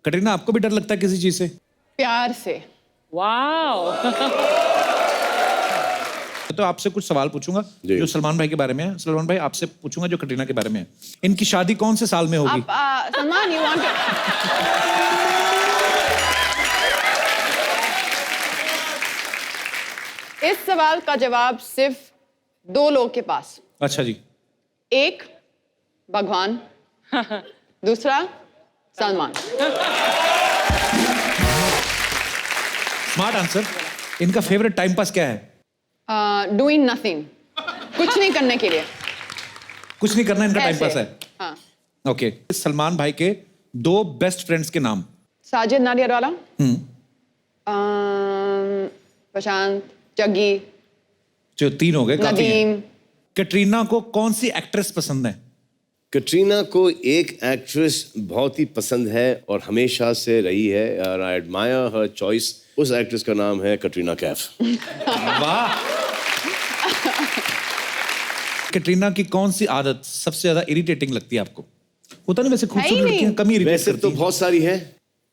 कटरीना, आपको भी डर लगता है किसी चीज से? प्यार से। वाओ। तो आपसे कुछ सवाल पूछूंगा जो सलमान भाई के बारे में है। सलमान भाई, आपसे पूछूंगा जो कटरीना के बारे में है। इनकी शादी कौन से साल में होगी? आप सलमान, यू वांट इस सवाल का जवाब सिर्फ 2 लोग के पास। अच्छा जी। एक भगवान, दूसरा सलमान। Smart answer. इनका फेवरेट टाइम पास क्या है? डूइंग नथिंग, कुछ नहीं करने के लिए। कुछ नहीं करना इनका टाइम पास है। हाँ। ओके। सलमान भाई के 2 बेस्ट फ्रेंड्स के नाम। साजिद नाडियाडवाला, प्रशांत, जग्गी, जो 3 हो गए, काफी हैं। नदीम। कटरीना को कौन सी एक्ट्रेस पसंद है? कटरीना को एक एक्ट्रेस बहुत ही पसंद है और हमेशा से रही है, और आई एडमायर हर चॉइस। उस एक्ट्रेस का नाम है कटरीना कैफ। वाह। कटरीना की कौन सी आदत सबसे ज्यादा इरिटेटिंग लगती है आपको? होता नहीं वैसे खूबसूरत लड़कियां कम ही इरिटेट वैसे करती तो हैं। बहुत सारी है,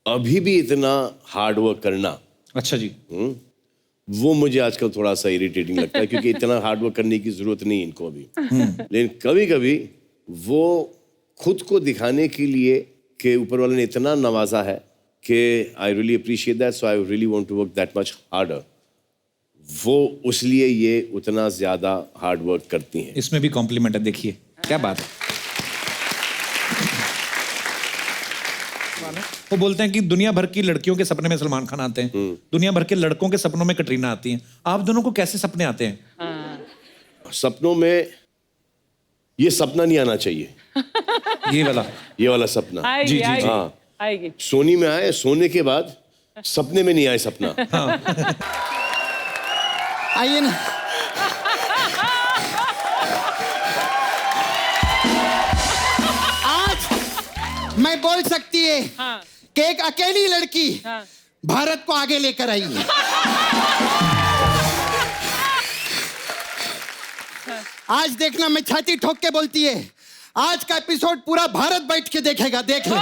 अभी भी इतना हार्ड वर्क करना, अच्छा जी। वो मुझे आजकल थोड़ा सा इरिटेटिंग लगता है, क्योंकि इतना हार्ड वर्क करने की जरूरत नहीं इनको अभी। लेकिन कभी कभी वो खुद को दिखाने के लिए कि ऊपर वाले ने इतना नवाजा है कि I really appreciate that, so I really want to work that much harder. वो उसलिए ये उतना ज्यादा हार्ड वर्क करती हैं। इसमें भी कॉम्प्लीमेंट है, देखिए क्या बात है। वो बोलते हैं कि दुनिया भर की लड़कियों के सपने में सलमान खान आते हैं, दुनिया भर के लड़कों के सपनों में कटरीना आती हैं। आप दोनों को कैसे सपने आते हैं? सपनों में ये सपना नहीं आना चाहिए, ये वाला सपना। आएगी, जी, जी, आएगी, हाँ। आएगी। सोनी में आए, सोने के बाद सपने में नहीं आए सपना। आइए ना। आज मैं बोल सकती है कि एक अकेली लड़की भारत को आगे लेकर आई है। आज देखना, मैं छाती ठोक के बोलती है, आज का एपिसोड पूरा भारत बैठ के देखेगा, देख ले।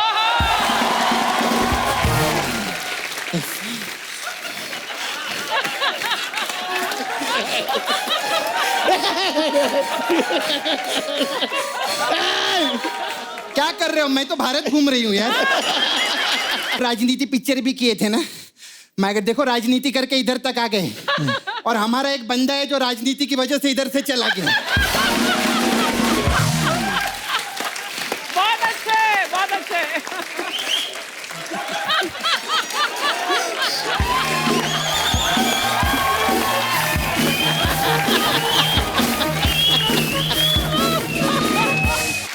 क्या कर रहे हो? मैं तो भारत घूम रही हूँ यार। राजनीति पिक्चर भी किए थे ना, मैं अगर देखो राजनीति करके इधर तक आ गए, और हमारा एक बंदा है जो राजनीति की वजह से इधर से चला गया। बहुत अच्छे, बहुत अच्छे।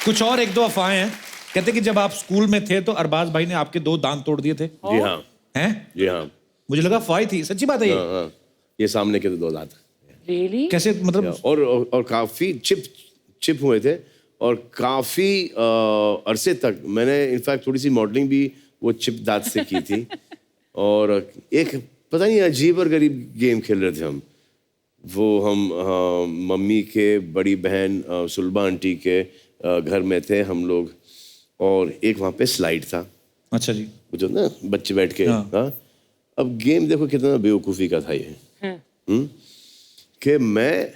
कुछ और 1-2 अफवाहें हैं। कहते कि जब आप स्कूल में थे तो अरबाज भाई ने आपके 2 दांत तोड़ दिए थे। जी हाँ, हैं? जी हाँ। मुझे लगा अफवाह थी, सच्ची बात है ये? हाँ, ये सामने के तो 2 दांत। Really? कैसे, मतलब? और काफी चिप हुए थे, और काफी अरसे तक मैंने इनफैक्ट थोड़ी सी मॉडलिंग भी वो चिप दांत से की थी। और एक पता नहीं अजीब और गरीब गेम खेल रहे थे हम। वो हम मम्मी के बड़ी बहन सुलभा आंटी के घर में थे हम लोग, और एक वहाँ पे स्लाइड था। अच्छा जी। वो जो ना बच्चे बैठ के, हाँ। हाँ। अब गेम देखो कितना बेवकूफ़ी का था ये, कि मैं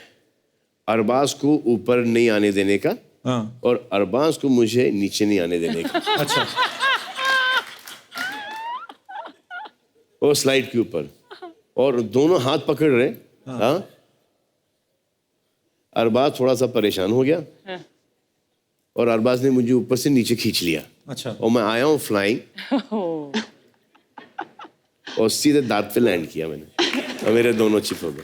अरबाज को ऊपर नहीं आने देने का, हाँ। और अरबाज को मुझे नीचे नहीं आने देने का। अच्छा। और स्लाइड के ऊपर, और दोनों हाथ पकड़ रहे। हाँ। अरबाज थोड़ा सा परेशान हो गया, और अरबाज ने मुझे ऊपर से नीचे खींच लिया। अच्छा। और मैं आया हूँ फ्लाइंग, और सीधे दांत पे लैंड किया मैंने, और मेरे दोनों चिप हो गए।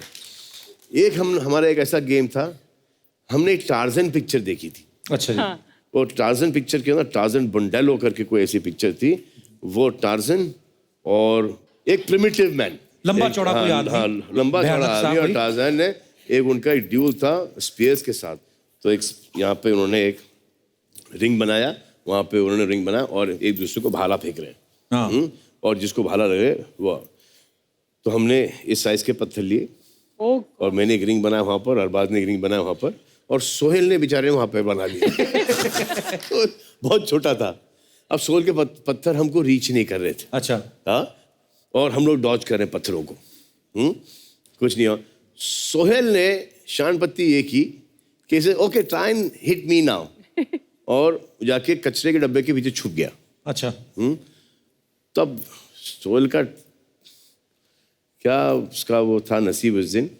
एक हमारा एक ऐसा गेम था, हमने एक टार्जन पिक्चर देखी थी। अच्छा जी। और टार्जन पिक्चर के अंदर टार्जन बंडेलो करके कोई ऐसी पिक्चर थी। वो टार्जन और एक प्रिमिटिव मैन, लंबा चौड़ा कोई आदमी। हाँ, लंबा भयानक चौड़ा सा आदमी, और कोई। टार्जन ने एक उनका एक ड्यूल था स्पीयर्स के साथ। तो एक यहाँ पे उन्होंने एक रिंग बनाया, वहाँ पे उन्होंने रिंग बनाया, और एक दूसरे को भाला फेंक रहे हैं। हाँ। और जिसको भाला लगे वो, तो हमने इस साइज के पत्थर लिए, और मैंने एक रिंग बनाया वहाँ पर, अरबाज ने एक रिंग बनाया वहाँ पर, और सोहेल ने बेचारे वहाँ पे बना लिया। तो बहुत छोटा था। अब सोल के पत्थर हमको रीच नहीं कर रहे थे। अच्छा। हाँ, और हम लोग डॉज कर रहे हैं पत्थरों को। कुछ नहीं हुआ। सोहेल ने शान पत्ती ये की कि okay try and hit me now, और जाके कचरे के डब्बे के पीछे छुप गया। अच्छा। तब सोहेल का क्या उसका वो था नसीब उस दिन,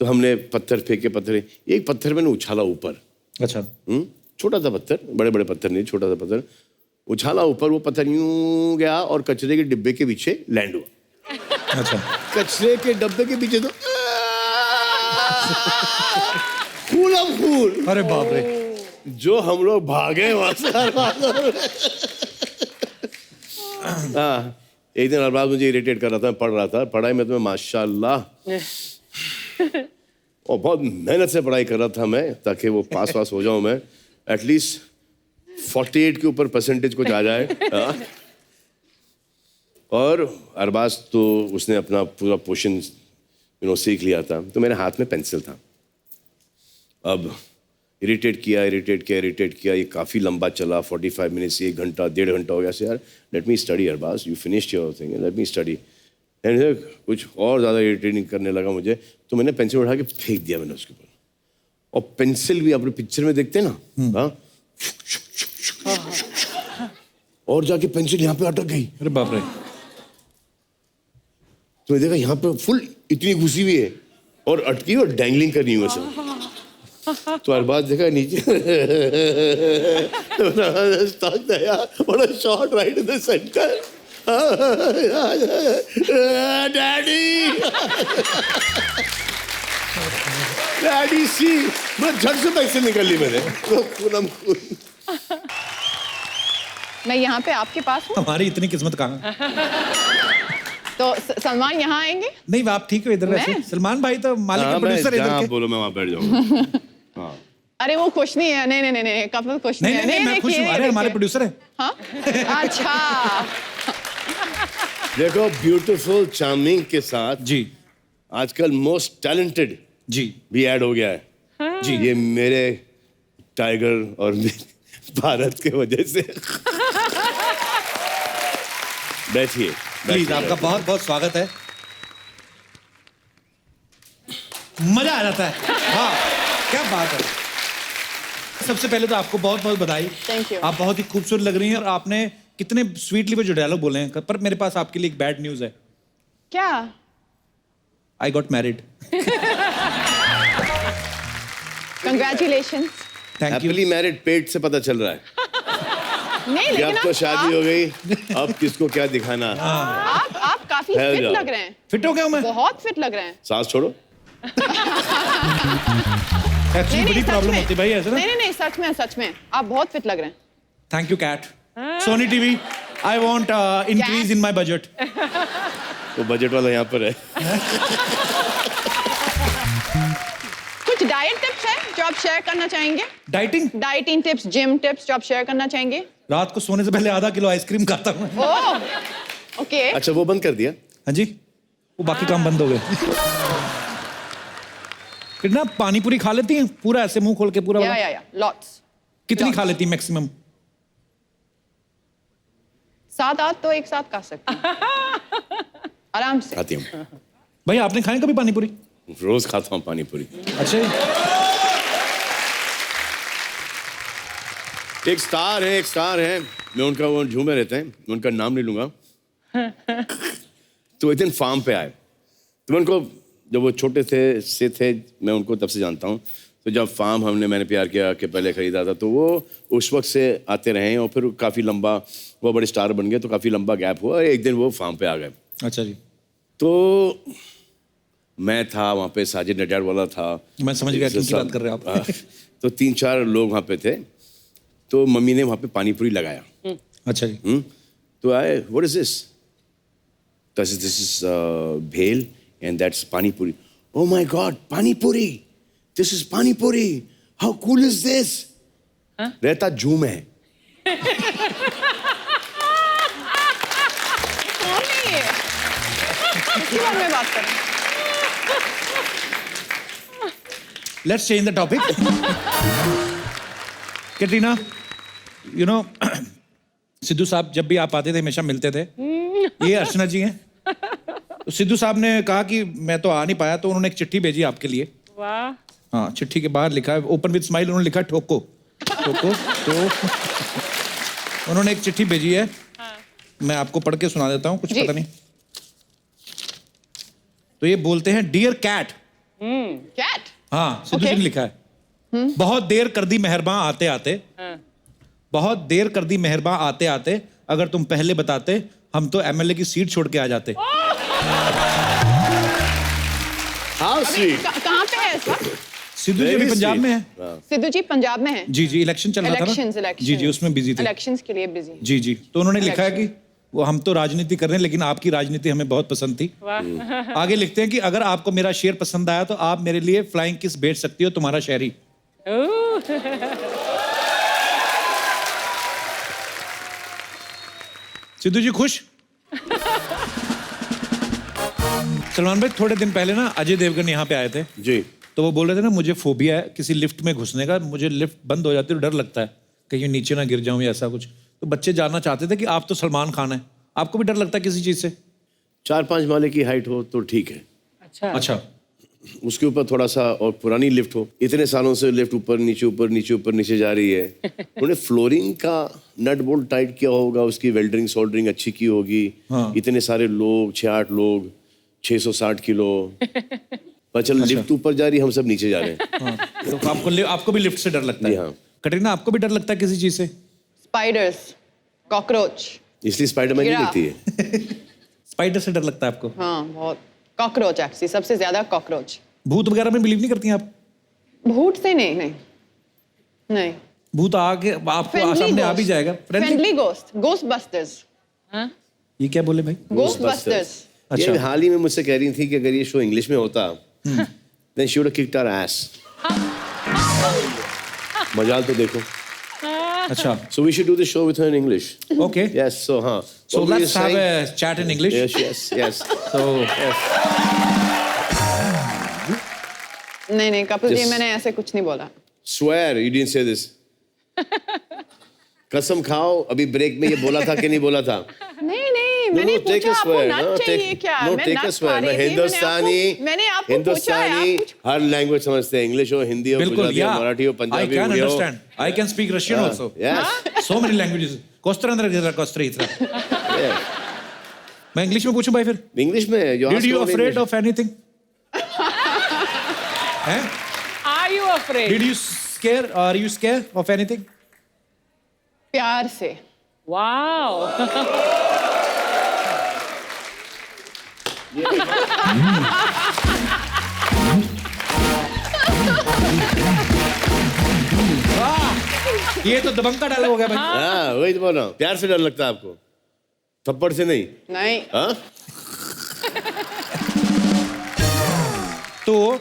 तो हमने पत्थर फेंके, एक पत्थर मैंने उछाला ऊपर। अच्छा। छोटा सा पत्थर, बड़े बड़े पत्थर नहीं, छोटा सा पत्थर उछाला ऊपर, वो पत्थर यूं गया और कचरे के डिब्बे के पीछे लैंड हुआ। अच्छा। कचरे के डब्बे के पीछे तो खून। अरे बाप रे। जो हम लोग भागे वहां से। हाँ, एक दिन अरबाज मुझे इरिटेट कर रहा था, मैं पढ़ रहा था, पढ़ाई में तो मैं माशाल्लाह और बहुत मेहनत से पढ़ाई कर रहा था मैं, ताकि वो पास हो जाऊं मैं, एटलीस्ट 48 के ऊपर परसेंटेज कुछ आ जाए। हाँ। और अरबाज तो उसने अपना पूरा पोर्शन सीख लिया था, तो मेरे हाथ में पेंसिल था। अब इरिटेट किया, ये काफ़ी लंबा चला, 45 मिनट्स, 1 घंटा, 1.5 घंटा हो गया। से यार let me study Arbaz, you finished your thing, let me study. And कुछ और ज़्यादा इरिटेटिंग करने लगा मुझे, तो मैंने पेंसिल उठा के फेंक दिया मैंने उसके ऊपर। और पेंसिल भी अपने पिक्चर में देखते ना, हाँ, और जाके पेंसिल यहाँ पे अटक गई। अरे बाप रे। तो मैं देखा यहाँ पे फुल इतनी घुसी हुई है और अटकी और डैंगलिंग कर रही हूँ वैसे। तो अरबाज देखा नीचे, shot right in the centre. Daddy see, मैं झट से पैसे निकल ली मैंने, तो खून। मैं यहाँ पे आपके पास हूँ। हमारी इतनी किस्मत कहाँ। तो सलमान यहाँ आएंगे? नहीं, आप ठीक हो इधर वैसे। सलमान भाई तो मालिक के प्रोड्यूसर है इधर के। बोलो मैं वहाँ बैठ जाऊँगा। हाँ। अरे वो खुश नहीं है। नहीं कपल खुश नहीं, मैं खुश हूँ। अरे हमारे प्रोड्यूसर है। हाँ? अच्छा। देखो, ब्यूटीफुल चार्मिंग के साथ जी आजकल मोस्ट टैलेंटेड जी भी ऐड हो गया है। जी, ये मेरे टाइगर और भारत के वजह से। बैठिए प्लीज, आपका बहुत बहुत स्वागत है। मजा आ जाता है। हाँ, क्या बात है। सबसे पहले तो आपको बहुत बहुत बधाई। Thank you. आप बहुत ही खूबसूरत लग रही हैं, और आपने कितने स्वीटली वो जो डायलॉग बोले हैं। पर मेरे पास आपके लिए एक बैड न्यूज है। क्या? I got married. Congratulation. Thank you. Happily married, पेट से पता चल रहा है नहीं, कि लेकिन अब तो शादी हो गई, अब किसको क्या दिखाना। आप काफी है फिट जाओ। लग रहे हैं। फिट हो गया हूं मैं। बहुत फिट लग रहे हैं। सांस छोड़ो। एक्चुअली बड़ी सच प्रॉब्लम में। होती है भाई ऐसे ना। नहीं, सच में आप बहुत फिट लग रहे हैं। Thank you Kat. Sony TV, I want increase in my budget. तो बजट वाला यहाँ पर है। कुछ डाइट टिप्स है जो आप शेयर करना चाहेंगे? डाइटिंग टिप्स, जिम टिप्स जो आप शेयर करना चाहेंगे? रात को सोने से पहले आधा किलो आइसक्रीम खाता हूँ। ओह, ओके। अच्छा, वो बंद कर दिया? हाँ जी, वो बाकी काम बंद हो गए। कितना पानी पूरी खा लेती हैं पूरा ऐसे मुंह खोल के पूरा वाला? या लॉट्स। कितनी खा लेती मैक्सिमम? 7-8 तो एक साथ खा सकते हैं आराम से। खाती हूँ भाई, आपने खाए कभी पानी पूरी? रोज खाता हूँ पानी पूरी। अच्छा जी। एक स्टार है, मैं उनका, वो झूमे रहते हैं, मैं उनका नाम नहीं लूंगा। तो एक दिन फार्म पे आए, तो मैं उनको, जब वो छोटे थे मैं उनको तब से जानता हूँ। तो जब फार्म मैंने प्यार किया कि पहले खरीदा था, तो वो उस वक्त से आते रहे, और फिर काफ़ी लंबा, वो बड़े स्टार बन गए, तो काफ़ी लंबा गैप हुआ, और एक दिन वो फार्म पे आ गए। अच्छा जी। तो मैं था वहाँ पे, साजिद नडियाड वाला था। मैं समझ गया किनकी बात कर रहे हैं आप। तो 3-4 लोग वहाँ पे थे, तो मम्मी ने वहाँ पे पानी पूरी लगाया। अच्छा जी। तो आए, what is this? This is भेल एंड दैट्स पानी पूरी। ओह माय गॉड, पानी पूरी, दिस इज पानी पूरी, हाउ कूल इज दिस? रहता जूम है। कौन है ये? किसके बारे में बात कर रहे हैं? Let's change the topic. Katrina, you know, Sidhu साहब जब भी आप आते थे हमेशा मिलते थे। ये अर्चना जी हैं। तो सिद्धू साहब ने कहा कि मैं तो आ नहीं पाया, तो उन्होंने एक चिट्ठी भेजी आपके लिए। वाह। हाँ, चिट्ठी के बाहर लिखा है ओपन विद स्माइल, उन्होंने लिखा ठोको ठोको। तो उन्होंने एक चिट्ठी भेजी है। मैं आपको पढ़ के सुना देता हूँ, कुछ जी। पता नहीं। तो ये बोलते हैं डियर कैट। कैट। हाँ, सिद्धू जी Okay. ने लिखा है। बहुत देर कर दी मेहरबान आते आते, हाँ। बहुत देर कर दी मेहरबान आते आते, अगर तुम पहले बताते हम तो एमएलए की सीट छोड़ के आ जाते। How sweet. कहाँ पे है इसका? सिद्धू जी अभी पंजाब में है। सिद्धू जी पंजाब में है। जी जी, इलेक्शन चल रहा था इलेक्शंस ना। जी जी, उसमें बिजी थे। इलेक्शंस के लिए बिजी। जी जी, तो उन्होंने लिखा है कि वो हम तो राजनीति कर रहे हैं लेकिन आपकी राजनीति हमें बहुत पसंद थी। वाह। आगे लिखते हैं कि अगर आपको मेरा शेर पसंद आया तो आप मेरे लिए फ्लाइंग किस भेज सकती हो, तुम्हारा शहरी। ओह। सिद्धू जी खुश? सलमान भाई, थोड़े दिन पहले ना अजय देवगन यहाँ पे आए थे, जी। तो वो बोल रहे थे ना मुझे फोबिया है किसी लिफ्ट में घुसने का, मुझे लिफ्ट बंद हो जाती है तो डर लगता है कहीं नीचे ना गिर जाऊं या ऐसा कुछ। तो बच्चे जानना चाहते थे कि आप तो सलमान खान है, आपको भी डर लगता है किसी चीज से? 4-5 माले की हाइट हो तो ठीक है, अच्छा। अच्छा। उसके ऊपर थोड़ा सा और पुरानी लिफ्ट हो। इतने सालों से लिफ्ट ऊपर नीचे जा रही है। उन्होंने फ्लोरिंग का नट बोल्ट टाइट किया होगा, उसकी वेल्डरिंग सोल्डरिंग अच्छी की होगी। हाँ। इतने सारे लोग, 6-8 लोग, 660 किलो। पर चल लिफ्ट ऊपर जा रही, हम सब नीचे जा रहे हैं। हाँ, तो आपको भी लिफ्ट से डर लगता जी है? हाँ। कटरीना, आपको भी डर लगता है किसी चीज से? Spiders, cockroach. इसलिए स्पाइडरमैन नहीं गिरा। दिखती है। स्पाइडर से डर लगता है आपको? हाँ बहुत। कॉकरोच एक्चुअली सबसे ज्यादा कॉकरोच। भूत वगैरह में बिलीव नहीं करती हैं आप? भूत से नहीं नहीं नहीं। भूत आके आपको सामने आ भी जाएगा। Friendly ghost, ghost busters. हाँ? ये क्या बोले भाई? Ghost busters. अच्छा। ये हाल ही में मुझसे कह रही थी कि अगर ये शो इंग्लिश में होता then she would have kicked our ass. मजाल तो देखो। अच्छा, So we should do the show with her in English. okay. Yes, so हाँ. So What were you let's have saying? a chat in English. Yes. So Yes. नहीं Kapil ji, Just- मैंने ऐसे कुछ नहीं बोला। Swear you didn't say this. कसम खाओ, अभी ब्रेक में ये बोला था कि नहीं बोला था? नहीं मैंने take पूछा a आपको swear. नट चाहिए क्या? No, मैं take a नट swear. खा मैं रही थी, मैंने आपको पूछा है, हिंदुस्तानी आप कुछ- हर लैंग्वेज समझते हैं, इंग्लिश हो, हिंदी हो, बिल्कुल, गुजराती हो, yeah. मराठी हो, I पंजाबी can हो, understand. I can speak Russian also. Yes. So many languages. कोस्त्रा Yes. मैं इंग्लिश में पूछूं भाई फिर? इंग्लिश में Did you afraid of anything? हैं? Are you afraid? Did you scare? Are you scared of anything? प्यार से। Wow. ये तो दबंग का डायलॉग हो गया भाई। हाँ, वही तो बोल रहा हूँ। प्यार से डर लगता है आपको, थप्पड़ से नहीं। नहीं हाँ? तो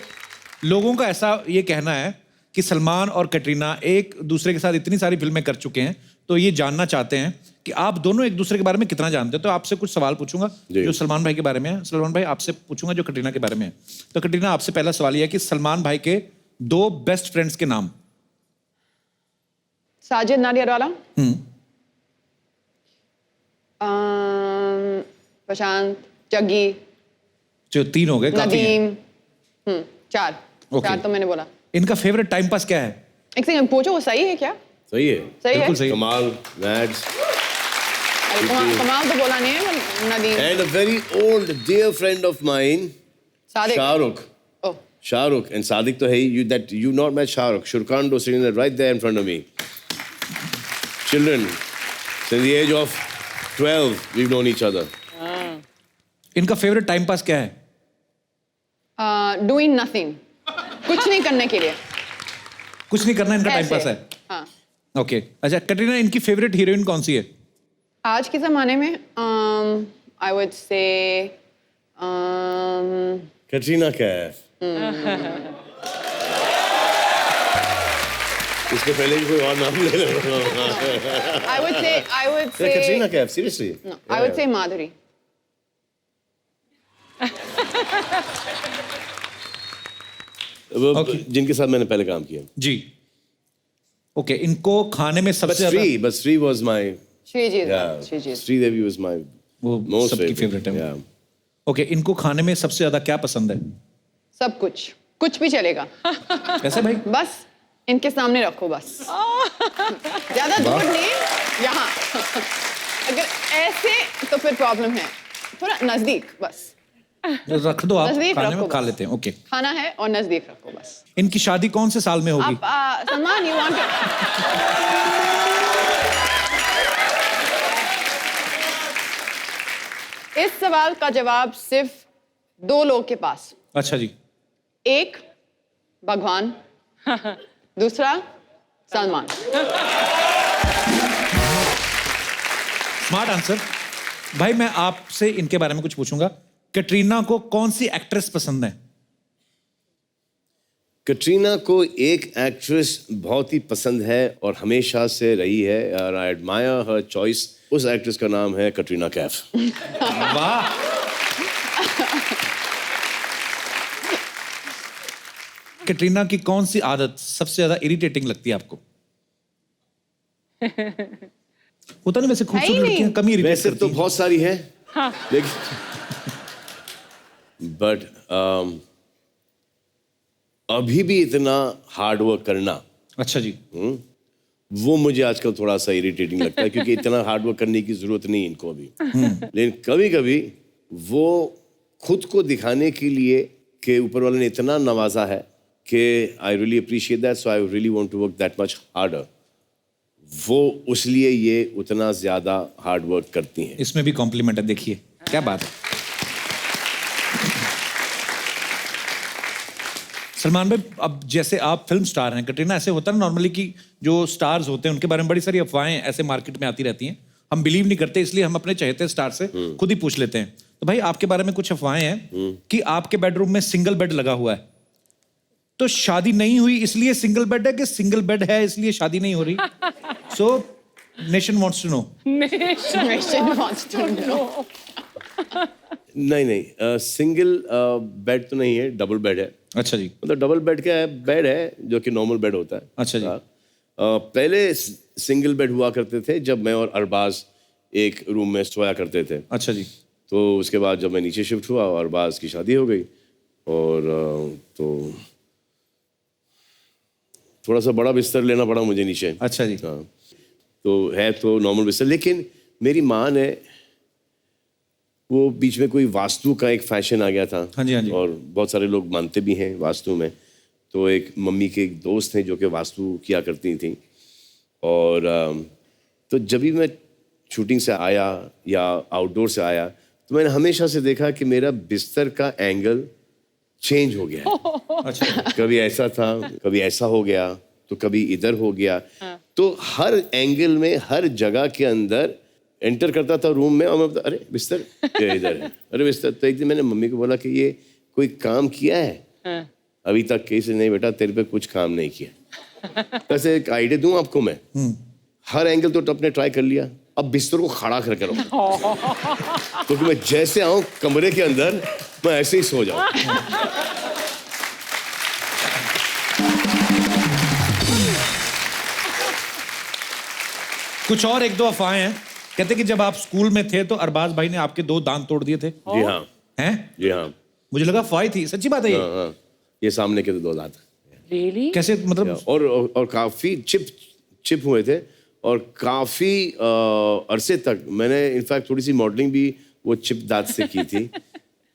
लोगों का ऐसा ये कहना है कि सलमान और कटरीना एक दूसरे के साथ इतनी सारी फिल्में कर चुके हैं, तो ये जानना चाहते हैं कि आप दोनों एक दूसरे के बारे में कितना जानते हैं। तो आपसे कुछ सवाल पूछूंगा जी। जो सलमान भाई के बारे में है, सलमान भाई आपसे पूछूंगा जो कटरीना के बारे में है। तो कटरीना, आपसे पहला सवाल यह है कि सलमान भाई के 2 बेस्ट फ्रेंड्स के नाम। साजिद नाडियाडवाला, प्रशांत, जग्गी, जो 3 हो गए, काफी हैं। नदीम। 4 Okay. 4 तो मैंने बोला। इनका फेवरेट टाइम पास क्या है? एक सेकंड, पूछो वो सही है क्या? सही है। सही है। बिल्कुल सही। कमाल, मैड्स, अरे कमाल तो बोला नहीं है। Nadeem, and a very old dear friend of mine, Sadiq. Shahrukh. Oh, Shahrukh and Sadik to hey, you not met Shahrukh. Shurkando sitting there right there in front of me. Children, since the age of 12, we've known each other. इनका favourite time pass क्या है? Doing nothing, कुछ नहीं करने के लिए। कुछ नहीं करना इनका टाइम ऐसे। पास है। हाँ। ओके, अच्छा कटरीना, इनकी फेवरेट हीरोइन कौन सी है? आज के ज़माने में आई वुड से Katrina Kaif. इसके पहले भी कोई और नाम ले लो। I would say Katrina Kaif, seriously. I would say Madhuri. Okay. जिनके साथ मैंने पहले काम किया। जी। ओके, इनको खाने में सबसे ज्यादा But Sri was my Shrijeet Yeah, Shrijeet Sridevi was my वो most सबकी favorite. फेवरेट है। Yeah. ओके, इनको खाने में सबसे ज्यादा क्या पसंद है? सब कुछ भी चलेगा कैसे भाई? बस इनके सामने रखो बस ज्यादा दूर नहीं यहाँ अगर ऐसे तो फिर प्रॉब्लम है थोड़ा नजदीक बस रख दो आप, नजदीक खाने रखो में खा बस। लेते हैं। ओके, खाना है और नजदीक रखो बस इनकी शादी कौन से साल में होगी? आप सलमान यू वांट इस सवाल का जवाब सिर्फ 2 लोग के पास अच्छा जी, एक भगवान दूसरा सलमान स्मार्ट आंसर। भाई मैं आपसे इनके बारे में कुछ पूछूंगा। कैटरीना को कौन सी एक्ट्रेस पसंद है? कटरीना को एक एक्ट्रेस बहुत ही पसंद है और हमेशा से रही है और आई एडमायर हर चॉइस। उस एक्ट्रेस का नाम है कटरीना कैफ। वाह, कैटरीना की कौन सी आदत सबसे ज्यादा इरिटेटिंग लगती है आपको? होता नहीं वैसे खूबसूरत नहीं। लड़कियां कम ही इरिटेट वैसे करती तो हैं। बहुत सारी है लेकिन बट अभी भी इतना हार्ड वर्क करना अच्छा जी, वो मुझे आजकल थोड़ा सा इरिटेटिंग लगता है क्योंकि इतना हार्ड वर्क करने की जरूरत नहीं इनको अभी। लेकिन कभी कभी वो खुद को दिखाने के लिए कि ऊपर वाले ने इतना नवाजा है कि I really appreciate that so I really want to work that much harder. वो उसलिए ये उतना ज्यादा हार्ड वर्क करती हैं। इसमें भी कॉम्प्लीमेंट है, देखिए क्या बात है। सलमान भाई, अब जैसे आप फिल्म स्टार हैं, कैटरीना, ऐसे होता है ना नॉर्मली कि जो स्टार्स होते हैं उनके बारे में बड़ी सारी अफवाहें ऐसे मार्केट में आती रहती हैं, हम बिलीव नहीं करते, इसलिए हम अपने चहेते स्टार से खुद ही पूछ लेते हैं। तो भाई आपके बारे में कुछ अफवाहें हैं कि आपके बेडरूम में सिंगल बेड लगा हुआ है, तो शादी नहीं हुई इसलिए सिंगल बेड है कि सिंगल बेड है इसलिए शादी नहीं हो रही? So nation wants to know. Question wants to know. नहीं सिंगल बेड तो नहीं है, डबल बेड है। अच्छा जी, मतलब डबल बेड का बेड है जो कि नॉर्मल बेड होता है। अच्छा जी। पहले सिंगल बेड हुआ करते थे जब मैं और अरबाज एक रूम में सोया करते थे। अच्छा जी, तो उसके बाद जब मैं नीचे शिफ्ट हुआ और अरबाज की शादी हो गई और तो थोड़ा सा बड़ा बिस्तर लेना पड़ा मुझे नीचे। अच्छा जी, हाँ, तो है तो नॉर्मल बिस्तर, लेकिन मेरी माँ ने वो बीच में कोई वास्तु का एक फैशन आ गया था। हाँ जी, हाँ जी। और बहुत सारे लोग मानते भी हैं वास्तु में। तो एक मम्मी के एक दोस्त हैं जो कि वास्तु किया करती थी और तो जब भी मैं शूटिंग से आया या आउटडोर से आया तो मैंने हमेशा से देखा कि मेरा बिस्तर का एंगल चेंज हो गया है। अच्छा, कभी ऐसा था, कभी ऐसा हो गया, तो कभी इधर हो गया। तो हर एंगल में, हर जगह के अंदर एंटर करता था रूम में और मैं अरे बिस्तर ये इधर है, अरे बिस्तर। तो एक दिन मैंने मम्मी को बोला कि ये कोई काम किया है? अभी तक कैसे नहीं बेटा, तेरे पे कुछ काम नहीं किया। वैसे एक आइडिया दूं आपको मैं, हर एंगल तो अपने ट्राई कर लिया, अब बिस्तर को खड़ा करके रखो क्योंकि मैं जैसे आऊं कमरे के अंदर मैं ऐसे ही सो जाऊं। कुछ और एक दो अफवाहें हैं, कहते कि जब आप स्कूल में थे तो अरबाज भाई ने आपके 2 दांत तोड़ दिए थे। जी हाँ, हैं? जी हाँ, मुझे लगा अफवाह थी, सच्ची बात है ये? हाँ, हाँ। ये सामने के तो 2 दांत Really? कैसे मतलब? और काफी चिप हुए थे और काफी अरसे तक मैंने इनफैक्ट थोड़ी सी मॉडलिंग भी वो चिप दांत से की थी।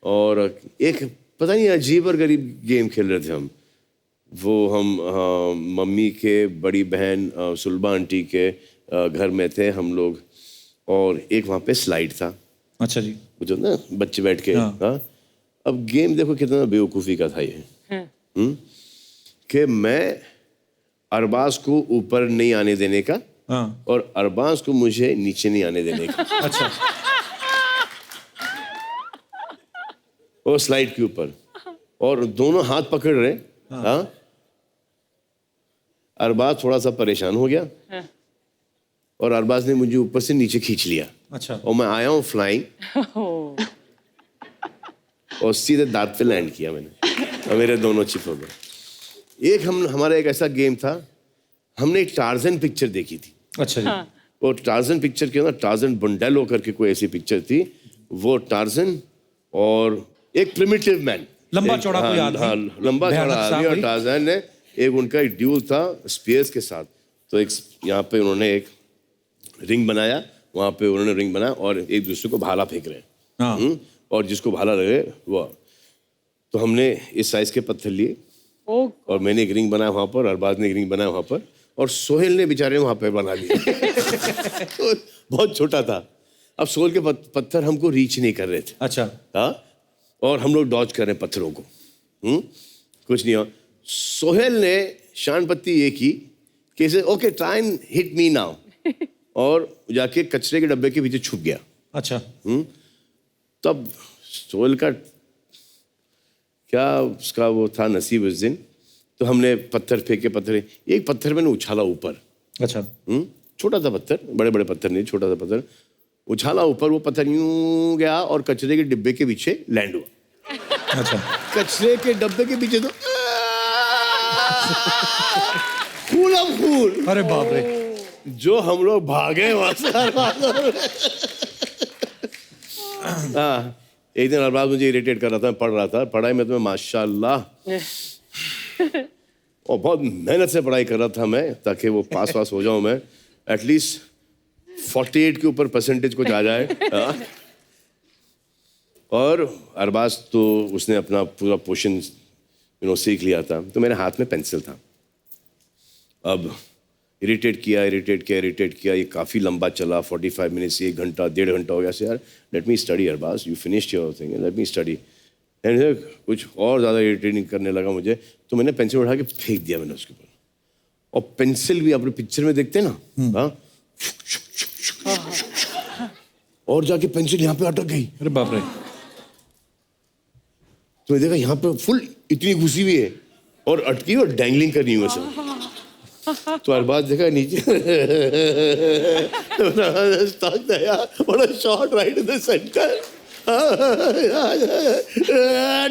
और एक पता नहीं अजीब और गरीब गेम खेल रहे थे हम। वो हम मम्मी के बड़ी बहन सुलभा आंटी के घर में थे हम लोग और एक वहाँ पे स्लाइड था। अच्छा जी, वो जो ना बच्चे बैठ के हाँ। हाँ। अब गेम देखो कितना बेवकूफ़ी का था ये कि मैं अरबाज को ऊपर नहीं आने देने का हाँ, और अरबाज को मुझे नीचे नहीं आने देने का। अच्छा, और स्लाइड के ऊपर और दोनों हाथ पकड़ रहे। हाँ, अरबाज थोड़ा सा परेशान हो गया और अरबाज ने मुझे ऊपर से नीचे खींच लिया अच्छा, और मैं आया हूँ फ्लाइंग और सीधे दांत पे लैंड किया मैंने और मेरे दोनों चिप हो गए। एक हमारा एक ऐसा गेम था, हमने एक टार्जन पिक्चर देखी थी। अच्छा जी, वो टार्जन पिक्चर के ना, टार्जन बंडेलो करके कोई ऐसी पिक्चर थी, वो टार्जन और एक प्रिमिटिव मैन, लंबा चौड़ा कोई आदमी, हाँ, लंबा भयानक चौड़ा सा आदमी, और कोई। टार्जन ने उनका एक ड्यूल था स्पीयर्स के साथ। तो एक यहाँ पे उन्होंने एक रिंग बनाया, वहाँ पे उन्होंने रिंग बनाया और एक दूसरे को भाला फेंक रहे हैं। हाँ। और जिसको भाला लगे वो, तो हमने इस साइज के पत्थर लिए Oh, और मैंने एक रिंग बनाया वहाँ पर, अरबाज ने एक रिंग बनाया वहाँ पर, और सोहेल ने बेचारे वहाँ पे बना लिया। तो बहुत छोटा था। अब सोहेल के पत्थर हमको रीच नहीं कर रहे थे। अच्छा। हाँ, और हम लोग डॉज कर रहे हैं पत्थरों को। कुछ नहीं हुआ। सोहेल ने शान पत्ती ये की कि okay try and hit me now, और जाके कचरे के डब्बे के पीछे छुप गया। अच्छा। तब सोहेल का क्या उसका वो था नसीब उस दिन, तो हमने पत्थर फेंके, एक पत्थर मैंने उछाला ऊपर। अच्छा। छोटा सा पत्थर, बड़े बड़े पत्थर नहीं, छोटा सा पत्थर उछाला ऊपर, वो पत्थर यूं गया और कचरे के डिब्बे के पीछे लैंड हुआ। अच्छा। कचरे के डब्बे के पीछे तो फूल अब फूल, अरे बाप रे। जो हम लोग भागे वहां से। हाँ, एक दिन अरबाज मुझे इरिटेट कर रहा था, पढ़ रहा था, पढ़ाई में तो मैं माशाल्लाह और बहुत मेहनत से पढ़ाई कर रहा था मैं, ताकि वो पास हो जाऊं मैं, एटलीस्ट 48 के ऊपर परसेंटेज कुछ आ जाए। हाँ। और अरबाज तो उसने अपना पूरा पोर्शन सीख लिया था, तो मेरे हाथ में पेंसिल था। अब इरिटेट किया, ये काफ़ी लंबा चला, 45 मिनट्स, 1 घंटा, 1.5 घंटा हो गया। से यार let me study Arbaz, you finished your thing, let me study. And कुछ और ज़्यादा इरिटेटिंग करने लगा मुझे, तो मैंने पेंसिल उठा के फेंक दिया मैंने उसके ऊपर। और पेंसिल भी अपने पिक्चर में देखते हैं ना, हाँ, और जाके पेंसिल यहाँ पे अटक गई। अरे बाप रे। तो मैं देखा यहाँ पे फुल इतनी घुसी हुई है और अटकी और डैंगलिंग कर रही हूँ सब। तो अरबाज देखा नीचे, बड़ा short right in the centre,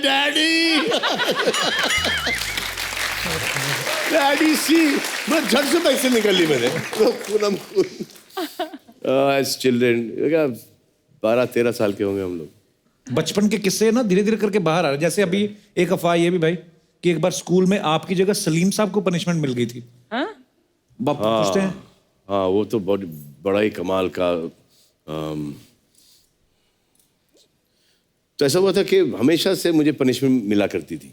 daddy daddy see, मैं झट से पैसे निकाल ली मैंने। एज चिल्ड्रन, 12-13 साल के होंगे हम लोग। बचपन के किस्से ना धीरे धीरे करके बाहर आ रहे। जैसे अभी एक अफवाह ये भी भाई कि एक बार स्कूल में आपकी जगह सलीम साहब को पनिशमेंट मिल गई थी। हाँ? बाप पूछते हैं। हाँ, वो तो बहुत बड़ा ही कमाल का। तो ऐसा हुआ था कि हमेशा से मुझे पनिशमेंट मिला करती थी,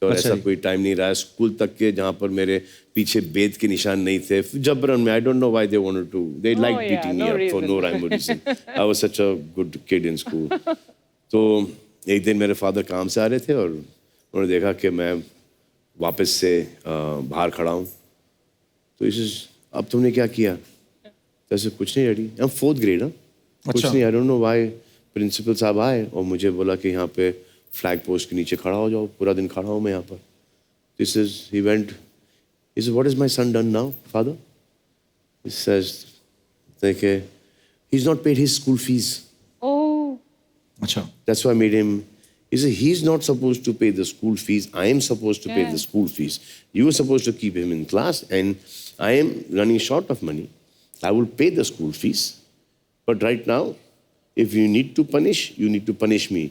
और अच्छा ऐसा जी। कोई टाइम नहीं रहा स्कूल तक के जहाँ पर मेरे पीछे बेद के निशान नहीं थे। जबरन में, I don't know why they wanted to, they like yeah, beating me no up for reason. No rhyme or reason. I was such a good kid in school. तो एक दिन मेरे फादर काम से आ रहे थे और उन्होंने देखा कि मैं वापस से बाहर खड़ा हूँ, तो इसे अब तुमने क्या किया? ऐसे कुछ नहीं daddy, I am 4th grade. कुछ अच्छा। नहीं, I don't know why. Principal साहब आए और मुझे बोला कि यहाँ पे फ्लैग पोस्ट के नीचे खड़ा हो जाओ, पूरा दिन खड़ा हूँ मैं यहाँ पर। This is, he went, he said, what is my son done now, father? He says, like, he's not paid his school fees. Oh, अच्छा। That's why I made him. He said, he's not supposed to pay the school fees. I am supposed to pay Yeah. the school fees. You are supposed to keep him in class, and I am running short of money. I will pay the school fees. But right now, if you need to punish, you need to punish me.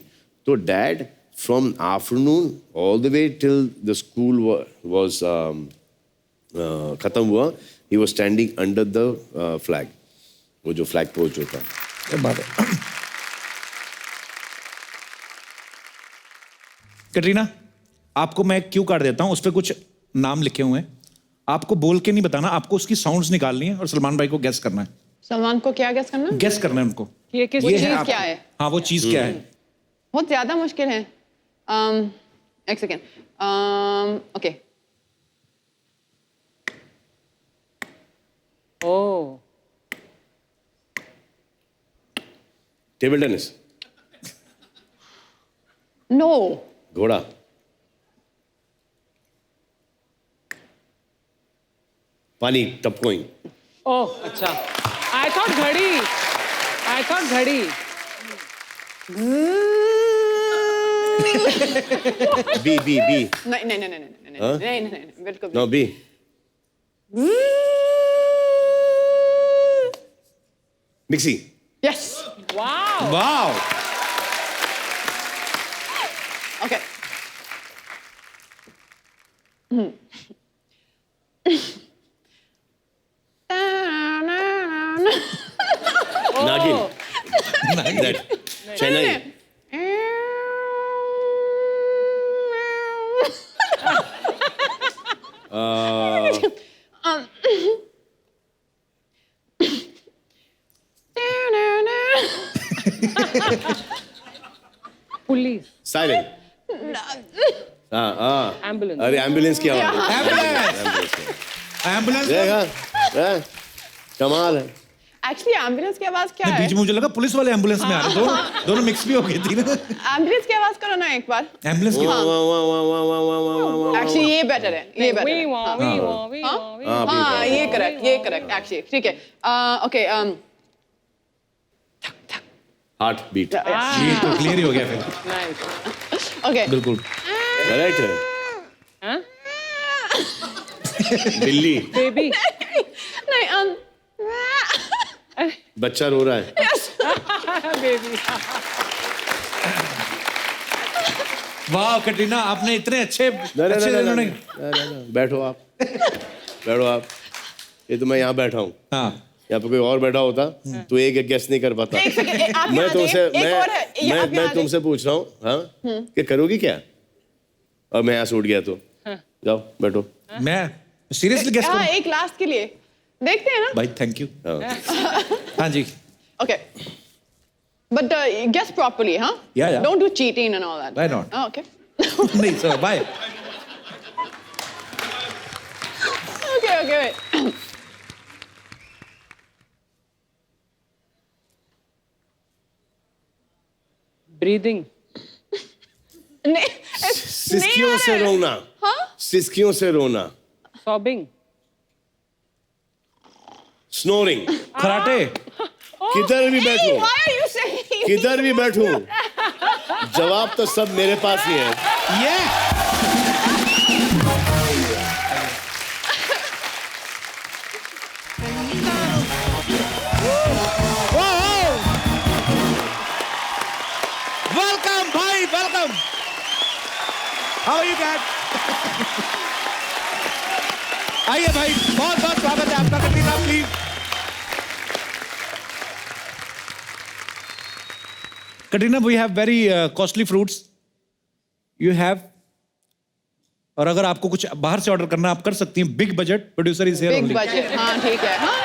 So dad, from afternoon all the way till the school was खत्म हुआ, he was standing under the flag, वो जो flag post होता है। क्या बात है। कटरीना, आपको मैं क्यू कार्ड देता हूं, उस पर कुछ नाम लिखे हुए हैं, आपको बोल के नहीं बताना, आपको उसकी साउंड्स निकालनी है और सलमान भाई को गेस करना है। सलमान को क्या गेस करना? गेस करना है उनको। ये किस वो ये चीज आपको- क्या है? हाँ, वो चीज क्या है? बहुत ज्यादा मुश्किल है। एक second. Okay, Oh, table tennis, no, घोड़ा, पानी टपकोई, oh, अच्छा। I thought घड़ी। I thought घड़ी। बी बी बी, नहीं नहीं नहीं नहीं नहीं हाँ? नहीं नहीं नहीं, बिल्कुल no B, mixie. Yes Wow. Wow okay नागिन। That. चेन्नई। Police. साइलेंट। हाँ हाँ। Ambulance. अरे एम्बुलेंस की आवाज। एम्बुलेंस देखा? हाँ, कमाल है। एक्चुअली एम्बुलेंस की आवाज क्या बीच है? में मुझे लगा पुलिस वाले एम्बुलेंस में आ रहे दोनों मिक्स भी हो गई थी ना एम्बुलेंस की आवाज करो ना एक बार। एम्बुलेंस की वाह, वाह, वाह, वाह, वाह, वाह, वाह, वाह, वाह, वाह। एक्चुअली ये बेटर है, ये बेटर We है। want, we want, we हाँ? want, we हाँ, want. हाँ ये करेक्ट एक्चुअली ठीक है। Okay heart beat. ये तो क्लियर ही हो गया फिर Nice. ओके बिल्कुल करेक्ट है। Huh? बिल्ली। Baby. नहीं बच्चा रो रहा है। Baby. वाह कटरीना आपने इतने अच्छे नहीं, बैठो आप। बैठो आप। ये तो मैं यहाँ बैठा हूँ। हाँ यहाँ पे कोई और बैठा होता तो एक गेस नहीं कर पाता। एक सेकंड आप मैं यहाँ तुमसे एक और है ये आप मैं यहाँ तुमसे पूछ रहा हूँ हाँ कि करोगी क्या? और मैं यहाँ से उठ गया तो जाओ बैठो। मैं सीरियसली गेस हाँ करूं एक लास्ट के लिए देखते हैं ना। भाई थैंक यू हाँ। हाँ जी Okay. But guess properly, huh? Yeah. Don't do cheating and all that. Why not? Oh, okay. नहीं sir bye Okay, wait. Breathing. नहीं, सिसकियों से रोना। सिसकियों से रोना। Sobbing. स्नोरिंग। कराटे किधर भी Hey, बैठूं why are you saying? किधर भी बैठूं जवाब तो सब मेरे पास ही है। ये वेलकम भाई welcome how are you Kat आइए भाई बहुत बहुत स्वागत है आपका Katrina please Katrina we have very costly fruits you have और अगर आपको कुछ बाहर से ऑर्डर करना आप कर सकती हैं big budget producer is here Big only budget. हाँ ठीक है। हाँ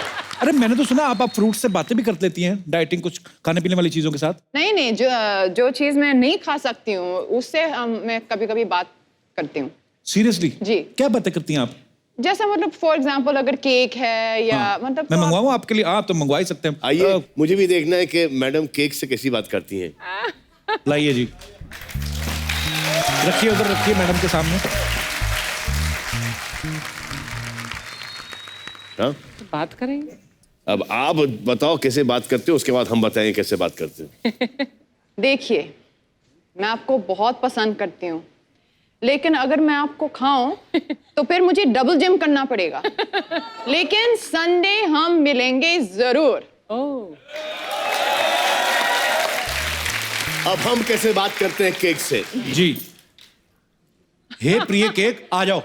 अरे मैंने तो सुना आप फ्रूट से बातें भी कर लेती हैं डाइटिंग कुछ खाने पीने वाली चीजों के साथ नहीं नहीं जो चीज मैं नहीं खा सकती हूँ उससे मैं कभी कभी बात करती हूँ। सीरियसली जी। क्या बातें करती हैं आप जैसे मतलब फॉर एग्जाम्पल अगर केक है या हाँ, मतलब मैं तो आप- मंगवाऊं आपके लिए आप तो मंगवा ही सकते हैं आइए मुझे भी देखना है कि मैडम केक से कैसी बात करती हैं। लाइए जी रखिए उधर रखिए मैडम के सामने हाँ बात करेंगे. अब आप बताओ कैसे बात करते हो उसके बाद हम बताएंगे कैसे बात करते हैं। देखिए मैं आपको बहुत पसंद करती हूँ लेकिन अगर मैं आपको खाऊं तो फिर मुझे डबल जिम करना पड़ेगा लेकिन संडे हम मिलेंगे जरूर। Oh. अब हम कैसे बात करते हैं केक से? जी हे प्रिय केक आ जाओ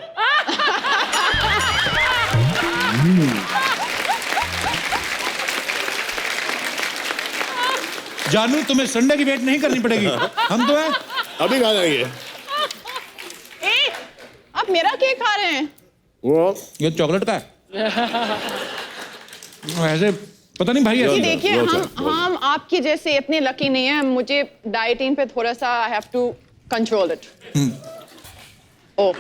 जानू तुम्हें संडे की वेट नहीं करनी पड़ेगी हम तो हैं अभी खा जाएंगे। ए, आप मेरा केक खा रहे हैं? वो ये चॉकलेट का है ऐसे पता नहीं भाई कि ऐसे देखिए रोज हम आपकी जैसे इतने लकी नहीं है मुझे डाइटिंग पे थोड़ा सा I have to control it. ओ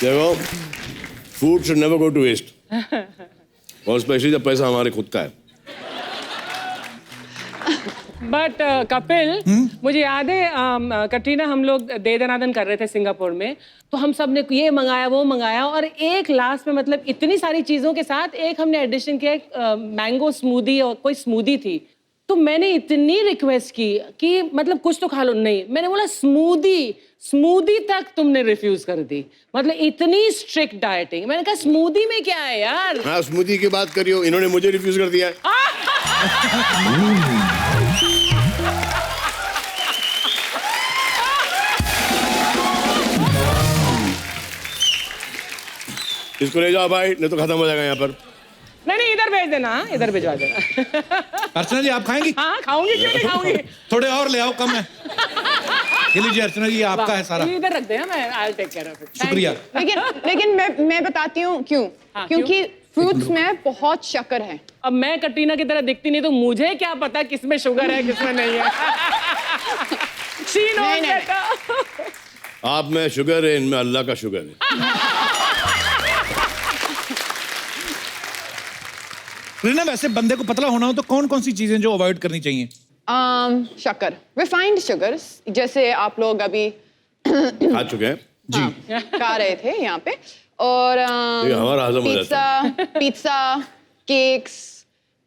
देखो food should never go to waste और स्पेशली जब पैसा हमारे खुद का है। बट कपिल मुझे याद है कटरीना हम लोग दे दनादन कर रहे थे सिंगापुर में तो हम सब ने ये मंगाया वो मंगाया और एक लास्ट में मतलब इतनी सारी चीज़ों के साथ एक हमने एडिशन किया एक मैंगो स्मूदी और कोई स्मूदी थी तो मैंने इतनी रिक्वेस्ट की कि मतलब कुछ तो खा लो, नहीं, मैंने बोला स्मूदी तक तुमने रिफ्यूज कर दी। मतलब इतनी स्ट्रिक्ट डाइटिंग। मैंने कहा स्मूदी में क्या है यार। हाँ, स्मूदी की बात करियो, इन्होंने मुझे रिफ्यूज कर दिया है। इसको ले जाओ भाई, नहीं तो खत्म हो जाएगा यहाँ पर। नहीं, इधर भेज देना, इधर भिजवा देना। अर्चना जी आप खाएंगी? हाँ, खाऊंगी, क्यों नहीं खाऊंगी। थोड़े और ले आओ, कम है। ये लीजिए अर्चना जी, ये आपका है सारा। ये इधर रख दे, मैं I take care of it. शुक्रिया। लेकिन मैं बताती हूँ क्यों। हाँ, क्योंकि फ्रूट्स में बहुत शक्कर है। अब मैं कटरीना की तरह दिखती नहीं, तो मुझे क्या पता किसमें शुगर है किसमें नहीं है। She knows नहीं, better. आप में शुगर है, इनमें अल्लाह का शुगर है। कटरीना, वैसे बंदे को पतला होना हो तो कौन कौन सी चीजें जो अवॉइड करनी चाहिए? शक्कर, रिफाइंड शुगर्स, जैसे आप लोग अभी खा चुके हैं जी। खा रहे थे यहाँ पे। और ये हमारा हजम हो जाता पिज्जा, केक्स,